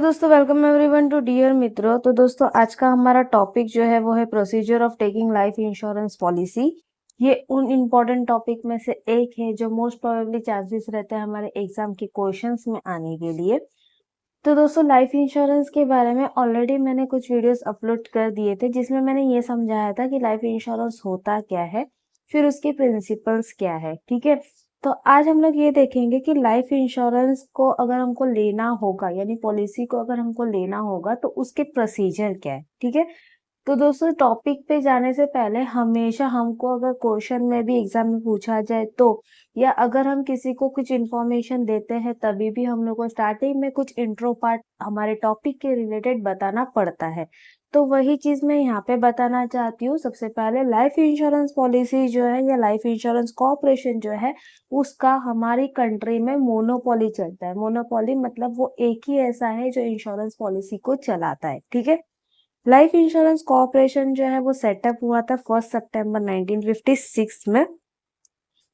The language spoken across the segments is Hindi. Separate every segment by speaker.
Speaker 1: दोस्तों, वेलकम एवरीवन टू डियर मित्रों। तो दोस्तों, आज का हमारा टॉपिक जो है वो है procedure of taking life insurance policy. ये उन इम्पोर्टेंट टॉपिक में से एक है जो मोस्ट प्रोबेबली चांसेस रहते हैं हमारे एग्जाम के क्वेश्चंस में आने के लिए। तो दोस्तों, लाइफ इंश्योरेंस के बारे में ऑलरेडी मैंने कुछ वीडियोस अपलोड कर दिए थे जिसमें मैंने ये समझाया था कि लाइफ इंश्योरेंस होता क्या है, फिर उसके प्रिंसिपल्स क्या है। ठीक है, तो आज हम लोग ये देखेंगे कि लाइफ इंश्योरेंस को अगर हमको लेना होगा, यानी पॉलिसी को अगर हमको लेना होगा तो उसके प्रोसीजर क्या है। ठीक है, तो दोस्तों टॉपिक पे जाने से पहले हमेशा हमको अगर क्वेश्चन में भी एग्जाम में पूछा जाए तो, या अगर हम किसी को कुछ इन्फॉर्मेशन देते हैं तभी भी हम लोग को स्टार्टिंग में कुछ इंट्रो पार्ट हमारे टॉपिक के रिलेटेड बताना पड़ता है। तो वही चीज मैं यहाँ पे बताना चाहती हूँ। सबसे पहले लाइफ इंश्योरेंस पॉलिसी जो है या लाइफ इंश्योरेंस कॉर्पोरेशन जो है उसका हमारी कंट्री में मोनोपोली चलता है। मोनोपोली मतलब वो एक ही ऐसा है जो इंश्योरेंस पॉलिसी को चलाता है। ठीक है, लाइफ इंश्योरेंस कॉर्पोरेशन जो है वो सेटअप हुआ था 1 सितंबर 1956 में।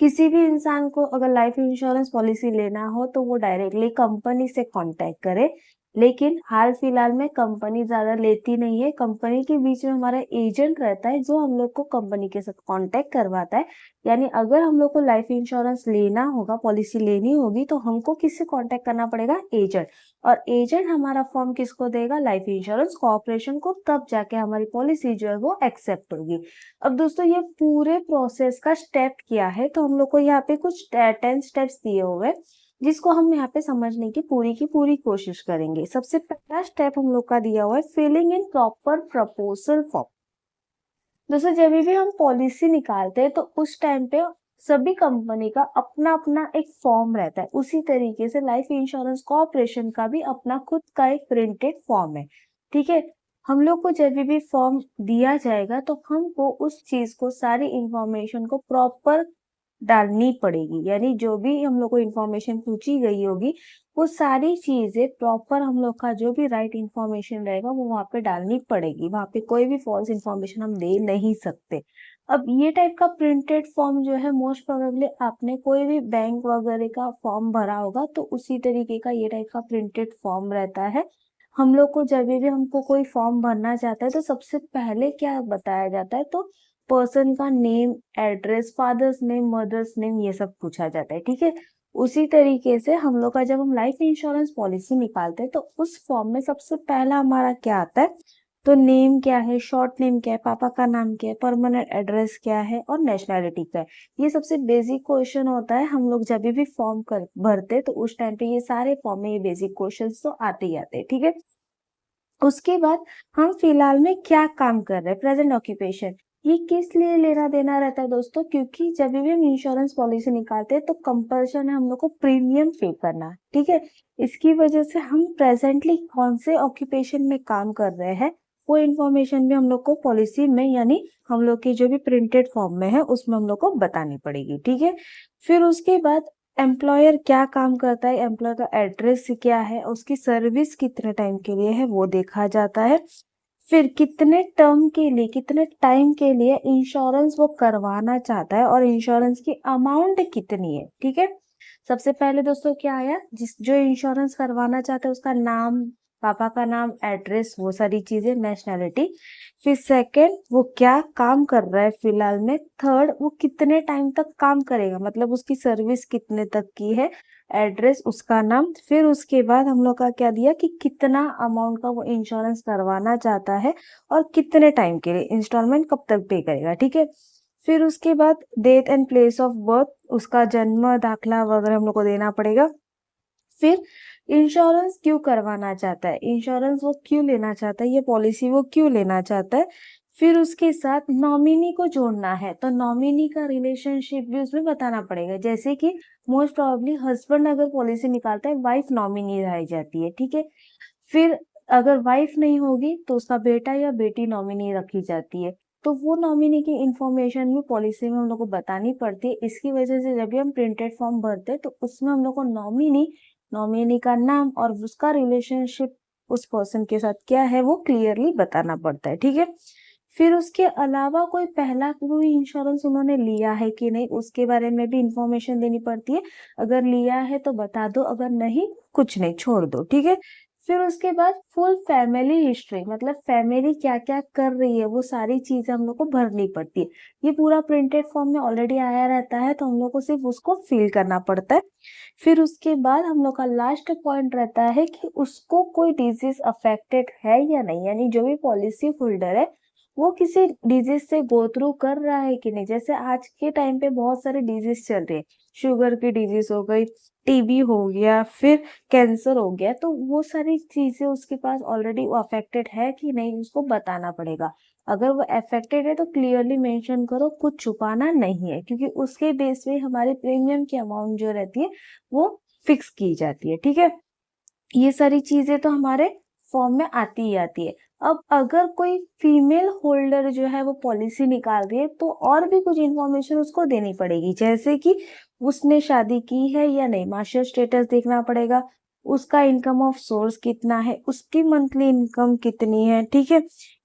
Speaker 1: किसी भी इंसान को अगर लाइफ इंश्योरेंस पॉलिसी लेना हो तो वो डायरेक्टली कंपनी से कांटेक्ट करे, लेकिन हाल फिलहाल में कंपनी ज्यादा लेती नहीं है। कंपनी के बीच में हमारा एजेंट रहता है जो हम लोग को कंपनी के साथ कांटेक्ट करवाता है। यानी अगर हम लोग को लाइफ इंश्योरेंस लेना होगा, पॉलिसी लेनी होगी, तो हमको किससे कांटेक्ट करना पड़ेगा? एजेंट। और एजेंट हमारा फॉर्म किसको देगा? लाइफ इंश्योरेंस कॉर्पोरेशन को। तब जाके हमारी पॉलिसी जो है वो एक्सेप्ट होगी। अब दोस्तों, ये पूरे प्रोसेस का स्टेप क्या है, तो हम लोग को यहाँ पे कुछ 10 स्टेप्स दिए हुए हैं जिसको हम यहाँ पे समझने की पूरी कोशिश करेंगे। सबसे पहला स्टेप हम लोग का दिया हुआ है filling in proper proposal form. दोस्तों, जब भी हम पॉलिसी निकालते हैं तो उस टाइम पे सभी कंपनी का अपना अपना एक फॉर्म रहता है। उसी तरीके से लाइफ इंश्योरेंस कॉर्पोरेशन का भी अपना खुद का एक प्रिंटेड फॉर्म है। ठीक है, हम लोग को जब भी फॉर्म दिया जाएगा तो हमको उस चीज को, सारी इंफॉर्मेशन को प्रॉपर डालनी पड़ेगी। यानी जो भी हम लोग को इन्फॉर्मेशन पूछी गई होगी वो सारी चीजें प्रॉपर, हम लोग का जो भी राइट इन्फॉर्मेशन रहेगा वो वहां पे डालनी पड़ेगी। वहां पे कोई भी फॉल्स इन्फॉर्मेशन हम दे नहीं सकते। अब ये टाइप का प्रिंटेड फॉर्म जो है मोस्ट प्रोबेबली आपने कोई भी बैंक वगैरह का फॉर्म भरा होगा तो उसी तरीके का ये टाइप का प्रिंटेड फॉर्म रहता है। हम लोग को जब भी हमको कोई फॉर्म भरना चाहता है तो सबसे पहले क्या बताया जाता है, तो पर्सन का name, address, father's name, mother's name, ये सब पूछा जाता है। ठीक है, उसी तरीके से हम लोग का जब हम लाइफ इंश्योरेंस पॉलिसी निकालते हैं तो उस फॉर्म में सबसे पहला हमारा क्या आता है, तो नेम क्या है, शॉर्ट नेम क्या है, पापा का नाम क्या है, परमानेंट एड्रेस क्या है और नेशनैलिटी क्या है। ये सबसे बेसिक क्वेश्चन होता है। हम लोग जब भी फॉर्म कर भरते तो उस टाइम पे ये सारे फॉर्म में ये बेसिक क्वेश्चन तो आते ही आते हैं। ठीक है, उसके बाद हम फिलहाल में क्या काम कर रहे हैं, प्रेजेंट ऑक्यूपेशन, ये किस लिए लेना देना रहता है दोस्तों? क्योंकि जब भी हम इंश्योरेंस पॉलिसी निकालते हैं तो कंपल्शन है हम लोग को प्रीमियम पे करना। ठीक है, इसकी वजह से हम प्रेजेंटली कौन से ऑक्यूपेशन में काम कर रहे हैं वो इन्फॉर्मेशन भी हम लोग को पॉलिसी में, यानी हम लोग की जो भी प्रिंटेड फॉर्म में है उसमें हम लोग को बतानी पड़ेगी। ठीक है, फिर उसके बाद एम्प्लॉयर क्या काम करता है, एम्प्लॉयर का एड्रेस क्या है, उसकी सर्विस कितने टाइम के लिए है वो देखा जाता है। फिर कितने टर्म के लिए, कितने टाइम के लिए इंश्योरेंस वो करवाना चाहता है और इंश्योरेंस की अमाउंट कितनी है। ठीक है, सबसे पहले दोस्तों क्या आया, जो इंश्योरेंस करवाना चाहता है उसका नाम, पापा का नाम, एड्रेस, वो सारी चीजें, नेशनैलिटी। फिर सेकंड, वो क्या काम कर रहा है फिलहाल में। थर्ड, वो कितने टाइम तक काम करेगा, मतलब उसकी सर्विस कितने तक की है, एड्रेस, उसका नाम। फिर उसके बाद हम लोग का क्या दिया कि कितना अमाउंट का वो इंश्योरेंस करवाना चाहता है और कितने टाइम के लिए, इंस्टॉलमेंट कब तक पे करेगा। ठीक है, फिर उसके बाद date and place of birth, उसका जन्म दाखला वगैरह हम लोग को देना पड़ेगा। फिर इंश्योरेंस क्यों करवाना चाहता है, इंश्योरेंस वो क्यों लेना चाहता है, ये पॉलिसी वो क्यों लेना चाहता है। फिर उसके साथ नॉमिनी को जोड़ना है तो नॉमिनी का रिलेशनशिप भी उसमें बताना पड़ेगा। जैसे कि मोस्ट प्रोबेबली हस्बैंड अगर पॉलिसी निकालता है, वाइफ नॉमिनी रह जाती है। ठीक है, फिर अगर वाइफ नहीं होगी तो उसका बेटा या बेटी नॉमिनी रखी जाती है। तो वो नॉमिनी की इंफॉर्मेशन भी पॉलिसी में हम लोग को बतानी पड़ती है। इसकी वजह से जब भी हम प्रिंटेड फॉर्म भरते हैं तो उसमें हम लोग को नॉमिनी का नाम और उसका रिलेशनशिप उस पर्सन के साथ क्या है वो क्लियरली बताना पड़ता है। ठीक है, फिर उसके अलावा कोई पहला कोई इंश्योरेंस उन्होंने लिया है कि नहीं उसके बारे में भी इंफॉर्मेशन देनी पड़ती है। अगर लिया है तो बता दो, अगर नहीं कुछ नहीं, छोड़ दो। ठीक है, फिर उसके बाद फुल फैमिली हिस्ट्री, मतलब फैमिली क्या क्या कर रही है वो सारी चीजें हम लोग को भरनी पड़ती है। ये पूरा प्रिंटेड फॉर्म में ऑलरेडी आया रहता है, तो हम लोग को सिर्फ उसको फिल करना पड़ता है। फिर उसके बाद हम लोग का लास्ट पॉइंट रहता है कि उसको कोई डिजीज अफेक्टेड है या नहीं, यानी जो भी पॉलिसी होल्डर है वो किसी डिजीज से गो थ्रू कर रहा है कि नहीं। जैसे आज के टाइम पे बहुत सारे डिजीज चल रहे हैं, शुगर की डिजीज हो गई, टीबी हो गया, फिर कैंसर हो गया, तो वो सारी चीजें उसके पास ऑलरेडी वो अफेक्टेड है कि नहीं उसको बताना पड़ेगा। अगर वो अफेक्टेड है तो क्लियरली मेंशन करो, कुछ छुपाना नहीं है, क्योंकि उसके बेस पे हमारे प्रीमियम की अमाउंट जो रहती है वो फिक्स की जाती है। ठीक है, ये सारी चीजें तो हमारे फॉर्म में आती ही आती है। अब अगर कोई फीमेल होल्डर जो है वो पॉलिसी निकाल रही है तो और भी कुछ इंफॉर्मेशन उसको देनी पड़ेगी, जैसे कि उसने शादी की है या नहीं, मास्टर स्टेटस देखना पड़ेगा, उसका इनकम ऑफ सोर्स कितना है, उसकी मंथली इनकम कितनी है। ठीक है,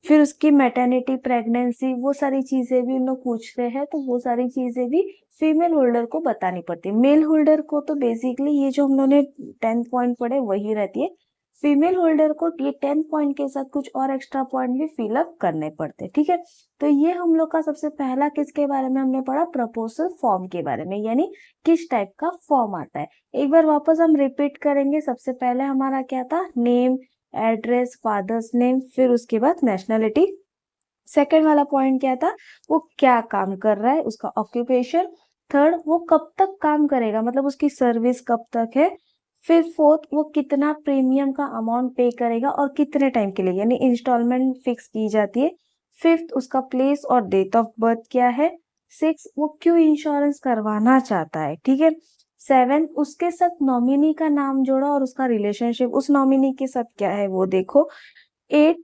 Speaker 1: फिर उसकी मैटरनिटी, प्रेगनेंसी, वो सारी चीजें भी उन लोग पूछते हैं, तो वो सारी चीजें भी फीमेल होल्डर को बतानी पड़ती है। मेल होल्डर को तो बेसिकली ये जो हम लोगों ने 10 पॉइंट पढ़े वही रहती है। फीमेल होल्डर को ये 10 पॉइंट के साथ कुछ और एक्स्ट्रा पॉइंट भी फिलअप करने पड़ते हैं। ठीक है, तो ये हम लोग का सबसे पहला किसके बारे में हमने पढ़ा, प्रपोजल फॉर्म के बारे में, यानी किस टाइप का फॉर्म आता है। एक बार वापस हम रिपीट करेंगे। सबसे पहले हमारा क्या था, नेम, एड्रेस, फादर्स नेम, फिर उसके बाद नेशनलिटी। सेकंड वाला पॉइंट क्या था, वो क्या काम कर रहा है, उसका ऑक्यूपेशन। थर्ड, वो कब तक काम करेगा, मतलब उसकी सर्विस कब तक है। फिर फोर्थ, वो कितना प्रीमियम का अमाउंट पे करेगा और कितने टाइम के लिए, यानी इंस्टॉलमेंट फिक्स की जाती है। फिफ्थ, उसका प्लेस और डेट ऑफ बर्थ क्या है। सिक्स, वो क्यों इंश्योरेंस करवाना चाहता है। ठीक है, सेवन, उसके साथ नॉमिनी का नाम जोड़ा और उसका रिलेशनशिप उस नॉमिनी के साथ क्या है वो देखो। एट,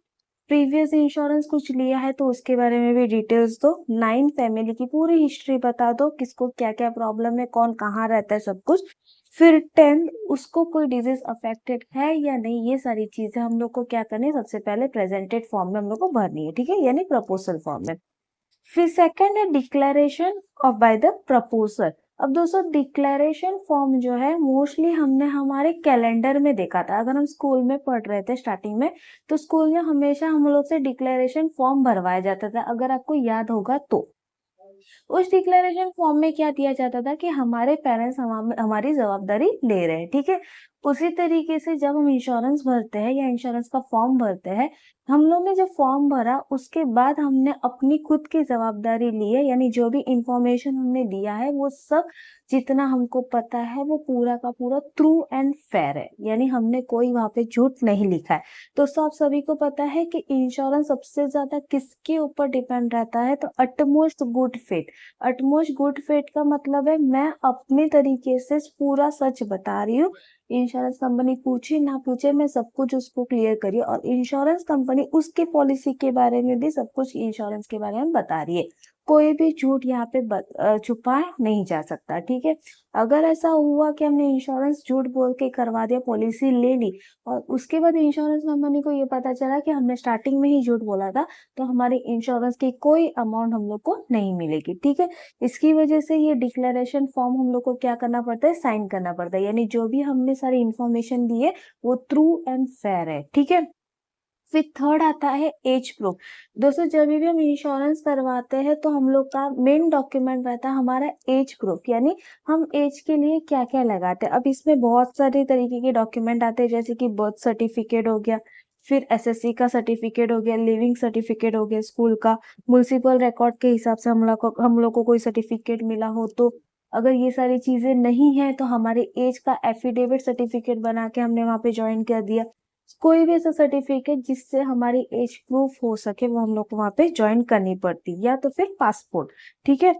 Speaker 1: प्रीवियस इंश्योरेंस कुछ लिया है तो उसके बारे में भी डिटेल्स दो। नाइन, फैमिली की पूरी हिस्ट्री बता दो, किसको क्या क्या प्रॉब्लम है, कौन कहाँ रहता है, सब कुछ। फिर 10, उसको कोई डिजीज अफेक्टेड है या नहीं, ये सारी चीजें हम लोग को क्या करनी है, सबसे पहले प्रेजेंटेड फॉर्म में हम लोग को भरनी है। ठीक है, यानी प्रपोजल फॉर्म में। फिर सेकंड है declaration of by the proposer. अब दोस्तों डिक्लेरेशन फॉर्म जो है मोस्टली हमने हमारे कैलेंडर में देखा था। अगर हम स्कूल में पढ़ रहे थे स्टार्टिंग में, तो स्कूल में हमेशा हम लोग से डिक्लेरेशन फॉर्म भरवाया जाता था, अगर आपको याद होगा तो। उस डिक्लेरेशन फॉर्म में क्या दिया जाता था कि हमारे पेरेंट्स हमारी जवाबदारी ले रहे हैं। ठीक है, उसी तरीके से जब हम इंश्योरेंस भरते हैं या इंश्योरेंस का फॉर्म भरते हैं, हम लोग ने जब फॉर्म भरा उसके बाद हमने अपनी खुद की जवाबदारी ली है, यानी जो भी इंफॉर्मेशन हमने दिया है वो सब जितना हमको पता है वो पूरा का पूरा ट्रू एंड फेयर है, यानी हमने कोई वहां पे झूठ नहीं लिखा है। दोस्तों आप सभी को पता है कि इंश्योरेंस सबसे ज्यादा किसके ऊपर डिपेंड रहता है, तो utmost good faith. Utmost good faith का मतलब है मैं अपने तरीके से पूरा सच बता रही हूँ। इंश्योरेंस कंपनी पूछे ना पूछे मैं सब कुछ उसको क्लियर करी, और इंश्योरेंस कंपनी उसके पॉलिसी के बारे में भी सब कुछ इंश्योरेंस के बारे में बता रही है। कोई भी झूठ यहाँ पे छुपाया नहीं जा सकता। ठीक है, अगर ऐसा हुआ कि हमने इंश्योरेंस झूठ बोल के करवा दिया, पॉलिसी ले ली, और उसके बाद इंश्योरेंस कंपनी को ये पता चला कि हमने स्टार्टिंग में ही झूठ बोला था, तो हमारी इंश्योरेंस की कोई अमाउंट हम लोग को नहीं मिलेगी। ठीक है, इसकी वजह से ये डिक्लेरेशन फॉर्म हम लोग को क्या करना पड़ता है, साइन करना पड़ता है, यानी जो भी हमने सारी इंफॉर्मेशन दी है वो ट्रू एंड फेयर है। ठीक है, फिर थर्ड आता है एज प्रूफ। दोस्तों जब भी हम इंश्योरेंस करवाते हैं तो हम लोग का मेन डॉक्यूमेंट रहता है हमारा एज प्रूफ, यानी हम एज के लिए क्या क्या लगाते हैं। अब इसमें बहुत सारे तरीके के डॉक्यूमेंट आते हैं, जैसे कि बर्थ सर्टिफिकेट हो गया, फिर एसएससी का सर्टिफिकेट हो गया, लिविंग सर्टिफिकेट हो गया स्कूल का, म्युनिसिपल रिकॉर्ड के हिसाब से हम लोग को कोई सर्टिफिकेट मिला हो तो। अगर ये सारी चीजें नहीं है तो हमारे एज का एफिडेविट सर्टिफिकेट बना के हमने वहां पे ज्वाइन कर दिया। कोई भी ऐसा सर्टिफिकेट जिससे हमारी एज प्रूफ हो सके वो हम लोग को वहां पे ज्वाइन करनी पड़ती, या तो फिर पासपोर्ट। ठीक है,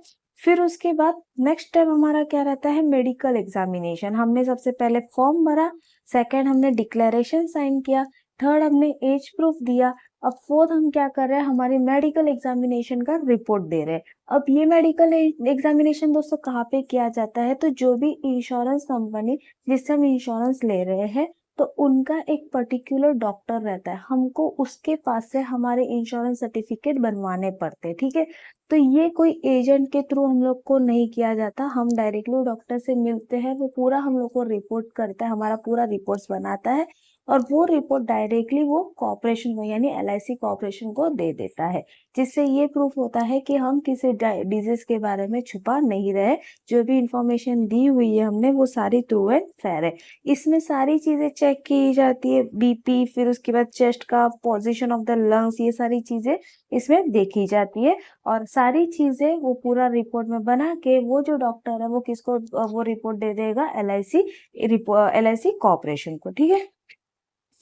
Speaker 1: फिर उसके बाद नेक्स्ट स्टेप हमारा क्या रहता है, मेडिकल एग्जामिनेशन। हमने सबसे पहले फॉर्म भरा, सेकंड हमने डिक्लेरेशन साइन किया, थर्ड हमने एज प्रूफ दिया, अब फोर्थ हम क्या कर रहे हैं, हमारी मेडिकल एग्जामिनेशन का रिपोर्ट दे रहे हैं। अब ये मेडिकल एग्जामिनेशन दोस्तों कहाँ पे किया जाता है, तो जो भी इंश्योरेंस कंपनी जिससे हम इंश्योरेंस ले रहे हैं तो उनका एक पर्टिकुलर डॉक्टर रहता है, हमको उसके पास से हमारे इंश्योरेंस सर्टिफिकेट बनवाने पड़ते हैं। ठीक है, तो ये कोई एजेंट के थ्रू हम लोग को नहीं किया जाता, हम डायरेक्टली डॉक्टर से मिलते हैं, वो पूरा हम लोग को रिपोर्ट करता है, हमारा पूरा रिपोर्ट्स बनाता है, और वो रिपोर्ट डायरेक्टली वो कॉर्पोरेशन को यानी LIC कॉर्पोरेशन को दे देता है, जिससे ये प्रूफ होता है कि हम किसी डिजीज के बारे में छुपा नहीं रहे, जो भी इंफॉर्मेशन दी हुई है हमने वो सारी ट्रू एंड फेयर है। इसमें सारी चीजें चेक की जाती है, BP, फिर उसके बाद चेस्ट का पोजीशन ऑफ द लंग्स, ये सारी चीजें इसमें देखी जाती है और सारी चीजें वो पूरा रिपोर्ट में बना के वो जो डॉक्टर है वो किसको वो रिपोर्ट दे देगा, LIC कॉर्पोरेशन को। ठीक है,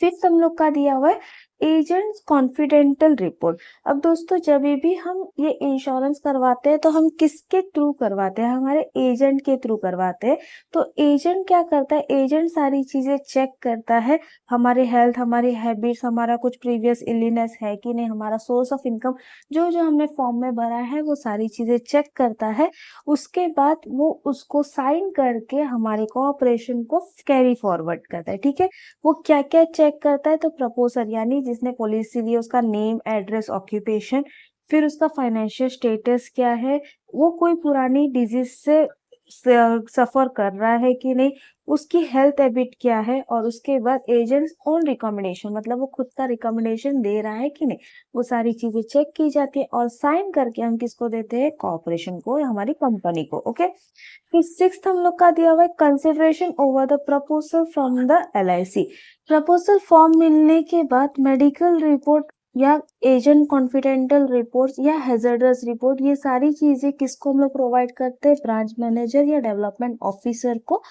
Speaker 1: फिफ्थ हम लोग का दिया हुआ है एजेंट्स कॉन्फिडेंशियल रिपोर्ट। अब दोस्तों जब भी हम ये इंश्योरेंस करवाते हैं तो हम किसके थ्रू करवाते हैं, हमारे एजेंट के थ्रू करवाते हैं। तो एजेंट क्या करता है, एजेंट सारी चीजें चेक करता है, हमारी हेल्थ, हमारी हैबिट्स, हमारा कुछ प्रीवियस इलनेस है कि नहीं, हमारा सोर्स ऑफ इनकम, जो जो हमने फॉर्म में भरा है वो सारी चीजें चेक करता है। उसके बाद वो उसको साइन करके हमारे कोऑपरेशन को कैरी फॉरवर्ड करता है। ठीक है, वो क्या क्या चेक करता है, तो प्रपोजर यानी जिसने पॉलिसी ली उसका नेम, एड्रेस, ऑक्यूपेशन, फिर उसका फाइनेंशियल स्टेटस क्या है, वो कोई पुरानी डिजीज से सफर कर रहा है कि नहीं, उसकी हेल्थ हैबिट क्या है, और उसके बाद एजेंट्स ऑन रिकमेंडेशन मतलब वो खुद का रिकमेंडेशन दे रहा है कि नहीं, वो सारी चीजें चेक की जाती है और साइन करके हम किसको देते हैं, कॉर्पोरेशन को या हमारी कंपनी को। ओके, फिर सिक्स्थ हम लोग का दिया हुआ है consideration over the proposal from the LIC। Proposal form मिलने के बाद मेडिकल रिपोर्ट या एजेंट कॉन्फिडेंशियल रिपोर्ट्स या हैजर्डस रिपोर्ट, ये सारी चीजें किसको हम लोग प्रोवाइड करते हैं, ब्रांच मैनेजर या डेवलपमेंट ऑफिसर को।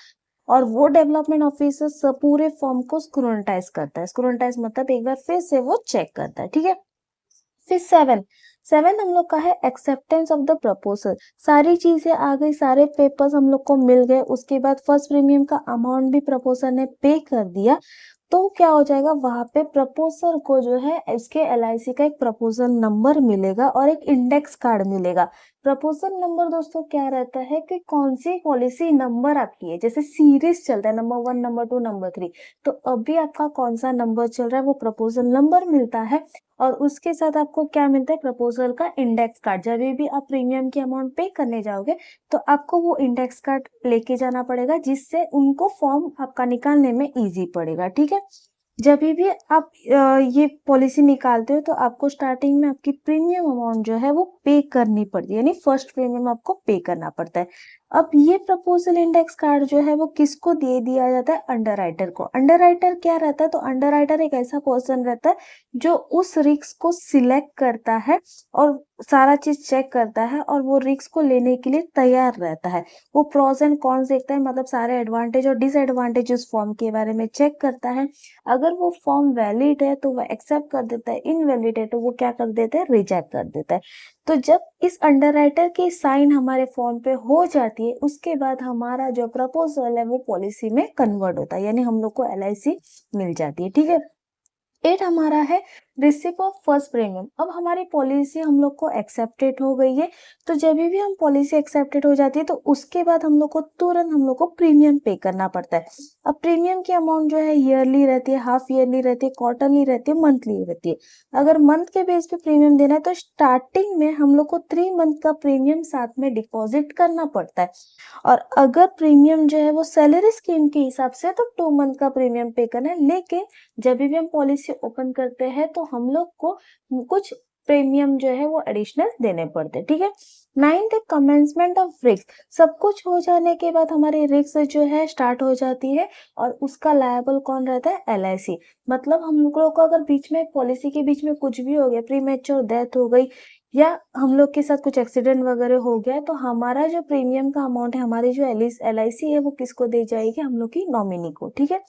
Speaker 1: और वो डेवलपमेंट ऑफिसर पूरे फॉर्म को स्क्रूटनाइज करता है, स्क्रूटनाइज मतलब एक बार फिर से वो चेक करता है। ठीक है, फिर सेवन हम लोग का है एक्सेप्टेंस ऑफ द प्रपोजल। सारी चीजें आ गई, सारे पेपर्स हम लोग को मिल गए, उसके बाद फर्स्ट प्रीमियम का अमाउंट भी प्रपोजल ने पे कर दिया, तो क्या हो जाएगा, वहां पे प्रपोजल को जो है इसके LIC का एक प्रपोजल नंबर मिलेगा और एक इंडेक्स कार्ड मिलेगा। प्रपोजल नंबर दोस्तों क्या रहता है कि कौन सी पॉलिसी नंबर आपकी है, जैसे सीरीज चलता है नंबर 1, नंबर 2, नंबर 3, तो अभी आपका कौन सा नंबर चल रहा है वो प्रपोजल नंबर मिलता है। और उसके साथ आपको क्या मिलता है, प्रपोजल का इंडेक्स कार्ड। जब भी आप प्रीमियम की अमाउंट पे करने जाओगे तो आपको वो इंडेक्स कार्ड लेके जाना पड़ेगा, जिससे उनको फॉर्म आपका निकालने में इजी पड़ेगा। ठीक है, जब भी आप ये पॉलिसी निकालते हो तो आपको स्टार्टिंग में आपकी प्रीमियम अमाउंट जो है वो पे करनी पड़ती है, यानी फर्स्ट प्रीमियम आपको पे करना पड़ता है। अब ये प्रपोजल इंडेक्स कार्ड जो है वो किसको दे दिया जाता है, अंडरराइटर को। अंडरराइटर क्या रहता है, तो अंडरराइटर एक ऐसा पर्सन रहता है जो उस रिस्क को सिलेक्ट करता है और सारा चीज चेक करता है और वो रिस्क को लेने के लिए तैयार रहता है। वो प्रोज एंड कॉन्स देखता है, मतलब सारे एडवांटेज और डिसएडवांटेज उस फॉर्म के बारे में चेक करता है। अगर वो फॉर्म वैलिड है तो वो एक्सेप्ट कर देता है, इनवैलिड है तो वो क्या कर देता है, रिजेक्ट कर देता है। तो जब इस अंडरराइटर की साइन हमारे फॉर्म पे हो जाती है, उसके बाद हमारा जो प्रपोजल है वो पॉलिसी में कन्वर्ट होता है, यानी हम लोग को LIC मिल जाती है। ठीक है, 8 हमारा है रिसिप्ट ऑफ फर्स्ट प्रीमियम। अब हमारी पॉलिसी हम लोग को एक्सेप्टेड हो गई है, तो जब भी हम पॉलिसी एक्सेप्टेड हो जाती है तो उसके बाद हम लोग को तुरंत हम लोग को प्रीमियम पे करना पड़ता है। अब प्रीमियम की अमाउंट जो है ईयरली रहती है, हाफ ईयरली रहती है, क्वार्टरली रहती है, मंथली रहती है। अगर मंथ के बेस पे प्रीमियम देना है तो स्टार्टिंग में हम लोग को 3 मंथ का प्रीमियम साथ में डिपॉजिट करना पड़ता है, और अगर प्रीमियम जो है वो सैलरी स्कीम के हिसाब से तो 2 मंथ का प्रीमियम पे करना है। लेकिन जब भी हम पॉलिसी ओपन करते हैं तो हम लोग को कुछ प्रीमियम जो है वो एडिशनल देने पड़ते हैं। ठीक है, 9th कमेंसमेंट ऑफ रिस्क। सब कुछ हो जाने के बाद हमारी रिस्क जो है स्टार्ट हो जाती है और उसका लायबल कौन रहता है, LIC। मतलब हम लोग को अगर बीच में पॉलिसी के बीच में कुछ भी हो गया, प्रीमेच्योर डेथ हो गई या हम लोग के साथ कुछ एक्सीडेंट वगैरह हो गया, तो हमारा जो प्रीमियम का अमाउंट है, हमारी जो LIC है वो किसको दी जाएगी, हम लोग की नॉमिनी को। ठीक है,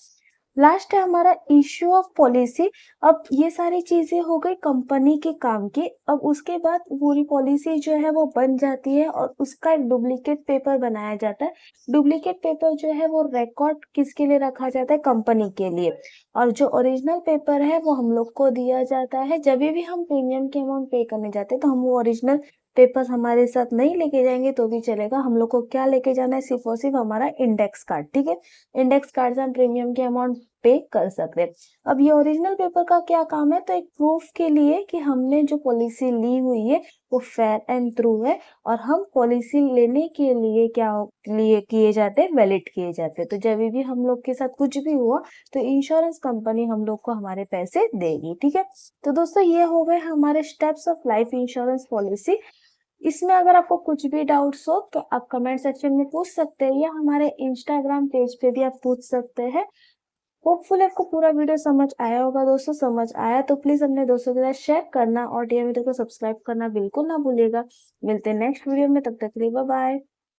Speaker 1: लास्ट है हमारा इश्यू ऑफ पॉलिसी। अब ये सारी चीजें हो गई कंपनी के काम की। अब उसके बाद पूरी पॉलिसी जो है वो बन जाती है और उसका एक डुप्लीकेट पेपर बनाया जाता है। डुप्लीकेट पेपर जो है वो रिकॉर्ड किसके लिए रखा जाता है, कंपनी के लिए, और जो ओरिजिनल पेपर है वो हम लोग को दिया जाता है। जब भी हम प्रीमियम की अमाउंट पे करने जाते हैं तो हम वो ओरिजिनल पेपर्स हमारे साथ नहीं लेके जाएंगे तो भी चलेगा, हम लोग को क्या लेके जाना है, सिर्फ और सिर्फ हमारा इंडेक्स कार्ड। ठीक है, इंडेक्स कार्ड से हम प्रीमियम की अमाउंट पे कर सकते हैं। अब ये ओरिजिनल पेपर का क्या काम है, तो एक प्रूफ के लिए कि हमने जो पॉलिसी ली हुई है वो फेयर एंड ट्रू है और हम पॉलिसी लेने के लिए लिए किए जाते हैं, वैलिड किए जाते हैं। तो जब भी हम लोग के साथ कुछ भी हुआ तो इंश्योरेंस कंपनी हम लोग को हमारे पैसे देगी, ठीक है। तो दोस्तों ये हो गए हमारे steps of life insurance policy. इसमें अगर आपको कुछ भी डाउट्स हो तो आप कमेंट सेक्शन में पूछ सकते हैं या हमारे इंस्टाग्राम पेज पे भी आप पूछ सकते हैं। होपफुली आपको पूरा वीडियो समझ आया होगा दोस्तों। समझ आया तो प्लीज अपने दोस्तों के साथ शेयर करना और डीएम को सब्सक्राइब करना बिल्कुल ना भूलिएगा। मिलते हैं नेक्स्ट वीडियो में, तब तक के लिए बाय बाय।